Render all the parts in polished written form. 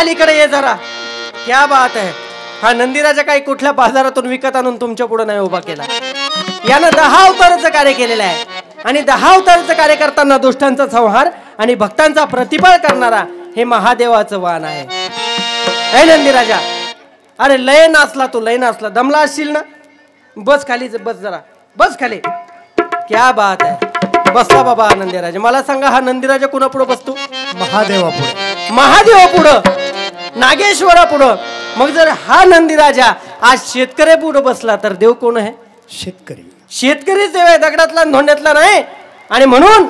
अलीकडे ये जरा. क्या बात आहे. हा नंदीराजा काही कुठल्या बाजारातून विकत आणून तुमच्या पुढे नाही उभा केला. यानं 10 अवताराचं कार्य केलेलं आहे. आणि 10 अवताराचं कार्य करताना दुष्टांचा संहार आणि भक्तांचा प्रतिपाळ करणारा हे महादेवाचं वाहन आहे. हे नंदीराजा, अरे लय नाचला तू, लय नाचला. दमला असशील ना. बस खाली, बस जरा, बस खाली. क्या बात आहे. बसला बाबा नंदीराजा. मला सांगा, हा नंदीराजा कुणा पुढे बसतो? महादेवा पुढे. महादेवा पुढं, नागेश्वरा पुढं. मग जर हा नंदीराजा आज शेतकरी पुढे बसला तर देव कोण आहे? शेतकरी. शेतकरीच देव आहे, दगडातला धोंड्यातला नाही. आणि म्हणून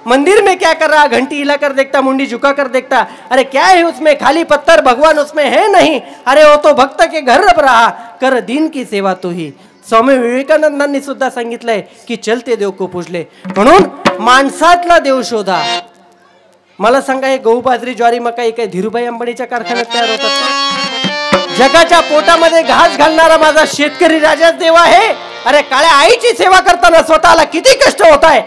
मंदिर में क्या कर रहा, घंटी हिला कर देखता, मुंडी झुका कर देखता. अरे क्या है उसमें, खाली पत्थर, भगवान उसमें है नहीं. अरे वो तो भक्त के घर रब रहा, कर दिन की सेवा तू ही. स्वामी विवेकानंदांनी सुद्धा सांगितलंय की चलते देव को पूजले. म्हणून माणसातला देव शोधा. मला सांगा, हे गहू, बाजरी, ज्वारी, मका काही धीरूभाई अंबानीच्या कारखान्यात तयार होतात? जगाच्या पोटामध्ये घास घालणारा माझा शेतकरी राजाच देव आहे. अरे काळ्या आईची सेवा करताना स्वतःला किती कष्ट होत आहे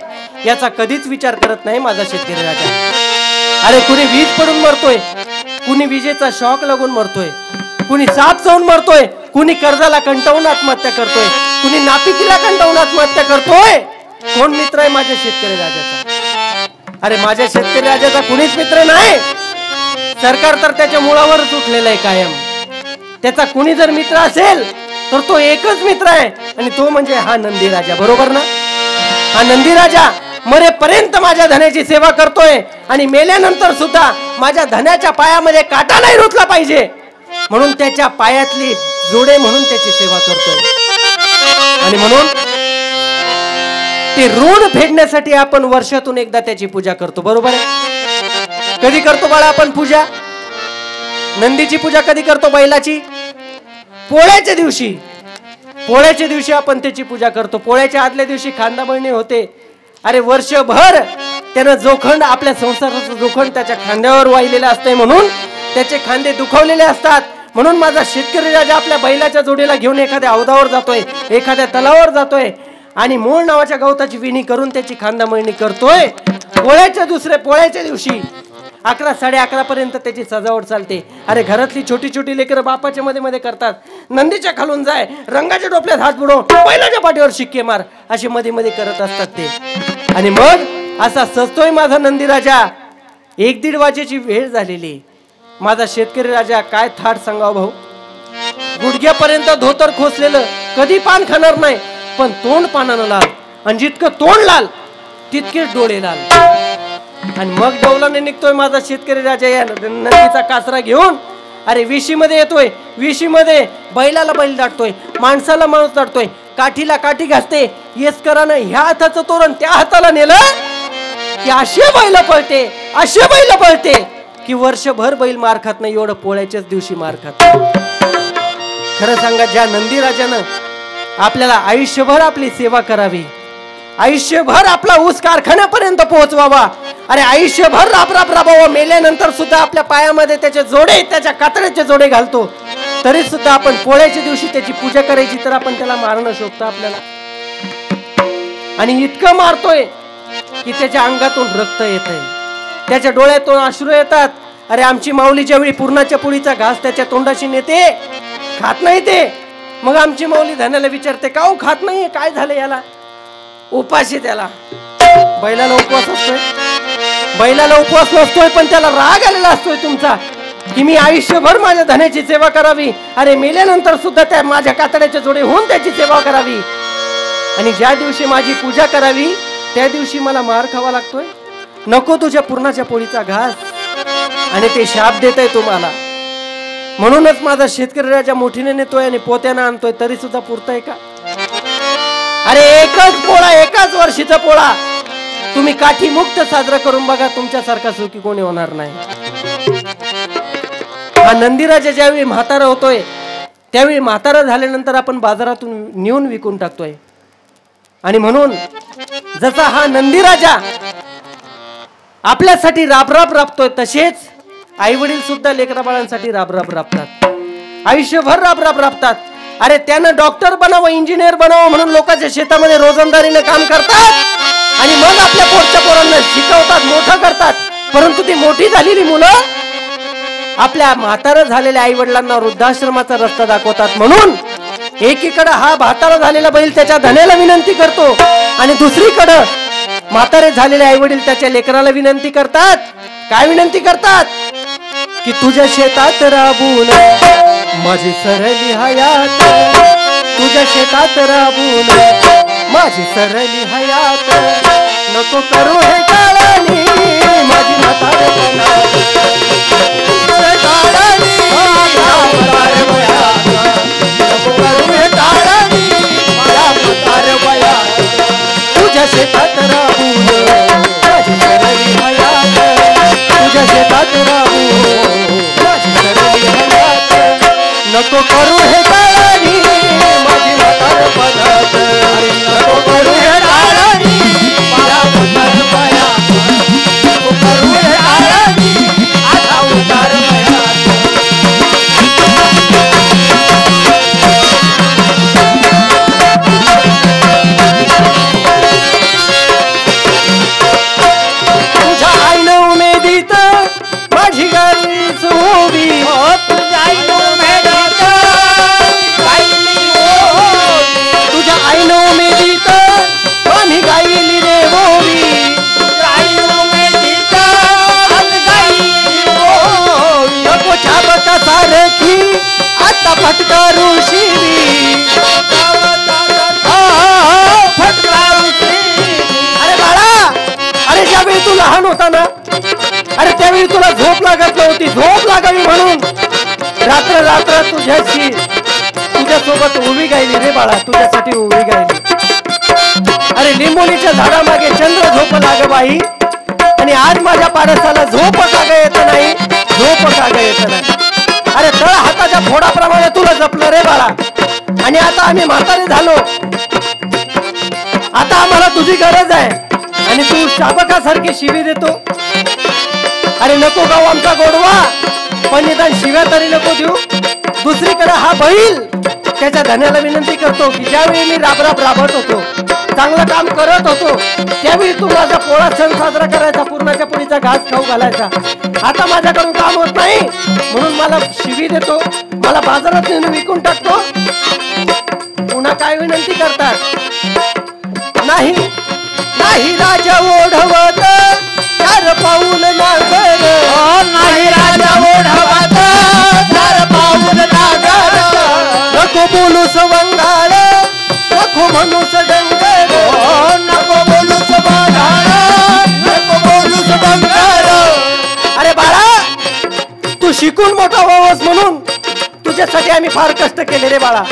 याचा कधीच विचार करत नाही माझा शेतकरी राजा. अरे कुणी वीज पडून मरतोय, कुणी विजेचा शॉक लागून मरतोय, कुणी साप चावून मरतोय, कुणी कर्जाला कंटाळून आत्महत्या करतोय, कुणी नापिकीला कंटाळून आत्महत्या करतोय. कोण मित्र आहे माझ्या शेतकरी राजाचा? अरे माझ्या शेतकरी राजाचा कुणीच मित्र नाही. सरकार तर त्याच्या मुळावरच उठलेलं आहे कायम. त्याचा कुणी जर मित्र असेल तर तो एकच मित्र आहे आणि तो म्हणजे हा नंदीराजा. बरोबर ना? हा नंदीराजा मरेपर्यंत माझ्या धन्याची सेवा करतोय आणि मेल्यानंतर सुद्धा माझ्या धन्याच्या पायामध्ये काटा नाही रुतला पाहिजे म्हणून त्याच्या पायातली जोडे म्हणून त्याची सेवा करतोय. आणि म्हणून ते ऋण फेडण्यासाठी आपण वर्षातून एकदा त्याची पूजा करतो. बरोबर आहे? कधी करतो बाळा आपण पूजा? नंदीची पूजा कधी करतो? बैलाची पोळ्याच्या दिवशी. पोळ्याच्या दिवशी आपण त्याची पूजा करतो. पोळ्याच्या आदल्या दिवशी खांदाबळणी होते. अरे वर्षभर त्यानं जोखंड, आपल्या संसाराचं जोखंड त्याच्या खांद्यावर वाहिलेलं असतंय म्हणून त्याचे खांदे दुखावलेले असतात. म्हणून माझा शेतकरी राजा आपल्या बैलाच्या जोडीला घेऊन एखाद्या अवधावर जातोय, एखाद्या तलावावर जातोय आणि मूळ नावाच्या गवताची विणी करून त्याची खांदामळणी करतोय. पोळ्याच्या दिवशी 11, 11:30 पर्यंत त्याची सजावट चालते. अरे घरातली छोटी छोटी लेकरं बापाच्या मध्ये मध्ये करतात. नंदीच्या खालून जाय, रंगाच्या टोपल्यात हात बुडव, बैलाच्या पाठीवर शिक्के मार, असे मध्ये मध्ये करत असतात ते. आणि मग असा सजतोय माझा नंदीराजा. 1-1:30 वाजेची वेळ झालेली. माझा शेतकरी राजा काय थाट सांगाव भाऊ. गुडघ्यापर्यंत धोतर खोसलेलं, कधी पान खाणार नाही पण तोंड पानानं लाल. आणि जितकं तोंड लाल तितकेच डोळे लाल. आणि मग डौलाने निघतोय माझा शेतकरी राजा या नंदीचा कासरा घेऊन. अरे विशीमध्ये येतोय. विशीमध्ये बैलाला बैल दाटतोय, माणसाला माणूस दाटतोय, काठीला काठी घासते. येसकरानं ह्या हाताचं तोरण त्या हाताला नेलं की असे बैल पळते, असे बैल पळते की वर्षभर बैल मार खात नाही, एवढं पोळ्याच्याच दिवशी मार खात. खरं सांगा, ज्या नंदीराजानं आपल्याला आयुष्यभर आपली सेवा करावी, आयुष्यभर आपला ऊस कारखान्यापर्यंत पोहोचवावा, अरे आयुष्यभर राबावं, मेल्यानंतर सुद्धा आपल्या पायामध्ये त्याचे जोडे, त्याच्या कातड्याचे जोडे घालतो, तरी सुद्धा आपण पोळ्याच्या दिवशी त्याची पूजा करायची तर आपण त्याला मारणं शोधतो आपल्याला. आणि इतकं मारतोय की त्याच्या अंगातून रक्त येतंय, त्याच्या डोळ्यातून अश्रू येतात. अरे आमची माऊली ज्यावेळी पूर्णाच्या पोळीचा घास त्याच्या तोंडाशी नेते, खात नाही ते. मग आमची माऊली धन्याला विचारते, का हो खात नाहीये, काय झालं याला? उपाशी त्याला. बैलाला उपवास असतोय, बैलाला उपवास नसतोय पण त्याला राग आलेला असतोय तुमचा की मी आयुष्यभर माझ्या धन्याची सेवा करावी, अरे मेल्यानंतर सुद्धा त्या माझ्या कातड्याच्या जोडे होऊन त्याची सेवा करावी, आणि ज्या दिवशी माझी पूजा करावी त्या दिवशी मला मार खावा लागतोय. नको तुझ्या पूर्णाच्या पोळीचा घास. आणि ते शाप देतय तुम्हाला. म्हणूनच माझा शेतकरी राजा मोठीने नेतोय आणि पोत्यानं आणतोय, तरी सुद्धा पुरतय का? अरे एकच पोळा, एकाच वर्षीचा पोळा तुम्ही काठी मुक्त साजरा करून बघा, तुमच्यासारखा सुखी कोणी होणार नाही. हा नंदीराजा ज्यावेळी म्हातारा होतोय त्यावेळी म्हातारा झाल्यानंतर आपण बाजारातून नेऊन विकून टाकतोय. आणि म्हणून जसा हा नंदीराजा आपल्यासाठी राबराब राबतोय तसेच आई वडील सुद्धा लेकरा बाळांसाठी राबराब राबतात, आयुष्यभर राबराब राबतात. अरे त्यानं डॉक्टर बनावं, इंजिनियर बनावं म्हणून लोकांच्या शेतामध्ये रोजंदारीने काम करतात आणि मग आपल्या पोटच्या पोरांना शिकवतात, मोठं करतात. परंतु ती मोठी झालेली मुलं आपल्या म्हातारं झालेल्या आई वडिलांना वृद्धाश्रमाचा रस्ता दाखवतात. म्हणून एकीकडे हा म्हातारा झालेला बैल त्याच्या धन्याला विनंती करतो आणि दुसरीकडे म्हातारे झालेले आई वडील त्याच्या लेकराला विनंती करतात. काय विनंती करतात की तुझ्या शेतात राबून माझी सरली हयात, तुझ्या शेतात राबून माझी सरली हयात, नको करू हे काळानी माझी म्हातारे तुझ्या शेतात राबून माझी सरली हयात, तुझ्या शेतात राबून माझी सरली हयात, नको करू हे काळानी माझी म्हातारे पदात, नको करू हे काळानी माझ्या म्हातारे पयात, नको करू हे काळानी माझ्या म्हातारे पयात. माझी गाईच ओवी, तुझ्या आईनं उमेदीत तुझ्या आईनं उमेदीत आम्ही गायली रे ओवी, आईनं उमेदीत आम्ही गायली ओवी, नको छाबता सारखी आता फटकारू शिवी, फटकारू शिवी. अरे बाळा, अरे ज्यावेळी तू लहान होता ना, अरे त्यावेळी तुला झोप लागत नव्हती, झोप लागावी म्हणून रात्र रात्र तुझ्याशी तुझ्यासोबत उभी गायली रे बाळा, तुझ्यासाठी उभी गायली. अरे लिंबोलीच्या झाडामागे चंद्र झोप लाग बाई, आणि आज माझ्या पारसाला झोप काग येत नाही, झोप काग येत नाही. अरे तळ हाताच्या फोडाप्रमाणे तुला जपलं रे बाळा, आणि आता आम्ही म्हातारे झालो, आता आम्हाला तुझी गरज आहे आणि तू शाबकासारखी शिवी देतो. अरे नको गाऊ आमचा गोडवा, पण निदान शिव्या तरी नको देऊ. दुसरीकडे हा बैल त्याच्या धन्याला विनंती करतो की ज्यावेळी मी राबराब राबत होतो, चांगलं काम करत होतो, त्यावेळी तू माझा पोळा सण साजरा करायचा, पूर्णाच्या पोळीचा घास खाऊ घालायचा. आता माझ्याकडून काम होत नाही म्हणून मला शिवी देतो, मला बाजारात नेऊन विकून टाकतो. पुन्हा काय विनंती करतात, नाही नाही राजा ओढवत चार पाऊल नागर, नाही राजा ओढवत चार पाऊल नागर, नको बोलूस वंगाळ नको म्हणूस डंगर, नको बोलूस वंगाळ नको बोलूस डंगर. अरे बाळा, तू शिकून मोठा व्हावस म्हणून तुझ्यासाठी आम्ही फार कष्ट केले रे बाळा.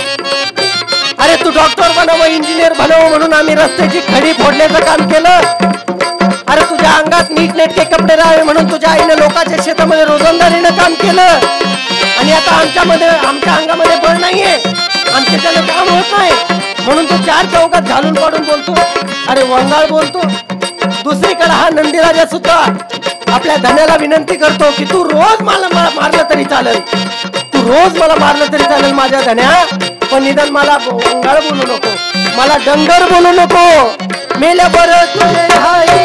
अरे तू डॉक्टर बनावं, इंजिनियर बनावं म्हणून आम्ही रस्त्याची खडी फोडण्याचं काम केलं. अरे तुझ्या अंगात नीटनेटके कपडे राहावे म्हणून तुझ्या आईने लोकांच्या शेतामध्ये रोजंदारीनं काम केलं, आणि आता आमच्या अंगामध्ये बळ नाहीये, आमच्याच्यानं काम होत नाही म्हणून तू चार चौकात घालून पाडून बोलतो, अरे वंगाळ बोलतो. दुसरीकडे हा नंदीराजा सुद्धा आपल्या धन्याला विनंती करतो की तू रोज मला मारलं तरी चालेल, तू रोज मला मारलं तरी चालेल माझ्या धन्या, पण निदान मला वंगाळ बोलू नको, मला डंगर बोलू नको. मेल्या बरं तुझे हाय